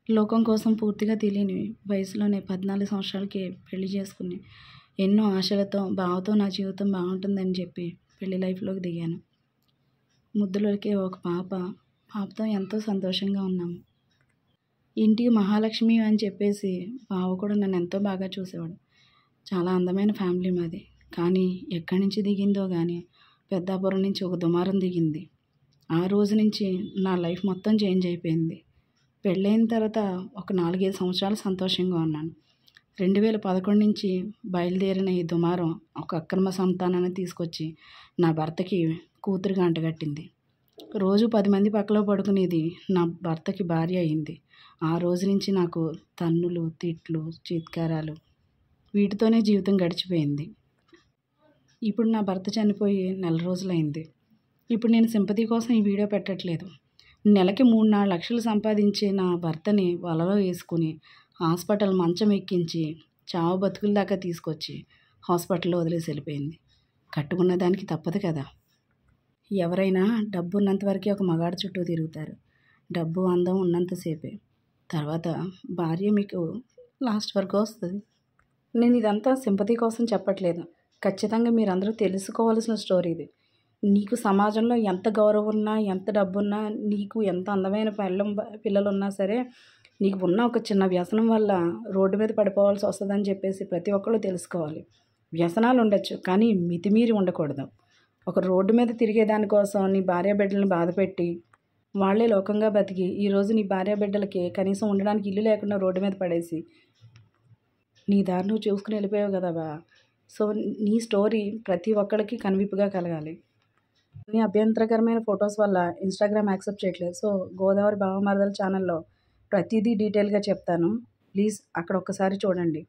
లోకం కోసం పూర్తిగా తెలియని వయసులోనే 14 సంవత్సరాలకే పెళ్లి చేసుకుని ఎన్నో ఆశలతో బావతో నా జీవితం బాగుంటుందని చెప్పి పెళ్లి లైఫ్లోకి దిగాను. ముద్దులకి ఒక పాపతో ఎంతో సంతోషంగా ఉన్నాము. ఇంటికి మహాలక్ష్మి అని చెప్పేసి బావ కూడా నన్ను ఎంతో బాగా చూసేవాడు. చాలా అందమైన ఫ్యామిలీ మాది. కానీ ఎక్కడి నుంచి దిగిందో కానీ పెద్దాపురం నుంచి ఒక దుమారం దిగింది. ఆ రోజు నుంచి నా లైఫ్ మొత్తం చేంజ్ అయిపోయింది. పెళ్ళైన తర్వాత ఒక 4-5 సంవత్సరాలు సంతోషంగా ఉన్నాను. 2011 నుంచి బయలుదేరిన ఈ దుమారం ఒక అక్రమ సంతానాన్ని తీసుకొచ్చి నా భర్తకి కూతురుగా అంటగట్టింది. రోజు 10 మంది పక్కలో పడుకునేది నా భర్తకి భార్య అయింది. ఆ రోజు నుంచి నాకు తన్నులు, తిట్లు, చీత్కారాలు వీటితోనే జీవితం గడిచిపోయింది. ఇప్పుడు నా భర్త చనిపోయి నెల రోజులైంది. ఇప్పుడు నేను సింపతి కోసం ఈ వీడియో పెట్టట్లేదు. నెలకి 3-4 లక్షలు సంపాదించే నా భర్తని వలలో వేసుకుని హాస్పిటల్ మంచం ఎక్కించి చావు బతుకుల దాకా తీసుకొచ్చి హాస్పిటల్లో వదిలేసి వెళ్ళిపోయింది. కట్టుకున్న దానికి తప్పదు కదా. ఎవరైనా డబ్బు ఉన్నంత వరకే ఒక మగాడి చుట్టూ తిరుగుతారు. డబ్బు అందం ఉన్నంతసేపే. తర్వాత భార్య మీకు లాస్ట్ వరకు వస్తుంది. నేను ఇదంతా సింపతి కోసం చెప్పట్లేదు. ఖచ్చితంగా మీరందరూ తెలుసుకోవాల్సిన స్టోరీ ఇది. నీకు సమాజంలో ఎంత గౌరవం ఉన్నా, ఎంత డబ్బున్నా, నీకు ఎంత అందమైన పిల్లలు ఉన్నా సరే, నీకు ఉన్న ఒక చిన్న వ్యసనం వల్ల రోడ్డు మీద పడిపోవాల్సి వస్తుందని చెప్పేసి ప్రతి ఒక్కళ్ళు తెలుసుకోవాలి. వ్యసనాలు ఉండొచ్చు, కానీ మితిమీరి ఉండకూడదు. ఒక రోడ్డు మీద తిరిగే దానికోసం నీ భార్య బిడ్డలను బాధపెట్టి వాళ్ళే లోకంగా బతికి ఈరోజు నీ భార్య బిడ్డలకి కనీసం ఉండడానికి ఇల్లు లేకుండా రోడ్డు మీద పడేసి నీ దారి నువ్వు చూసుకుని వెళ్ళిపోయావు కదా బా. సో నీ స్టోరీ ప్రతి ఒక్కరికి కనువిప్పుగా కలగాలి. నీ అభ్యంతరకరమైన ఫొటోస్ వల్ల ఇన్స్టాగ్రామ్ యాక్సెప్ట్ చేయట్లేదు. సో గోదావరి బావమరదల ఛానల్లో ప్రతిదీ డీటెయిల్గా చెప్తాను. ప్లీజ్ అక్కడ ఒక్కసారి చూడండి.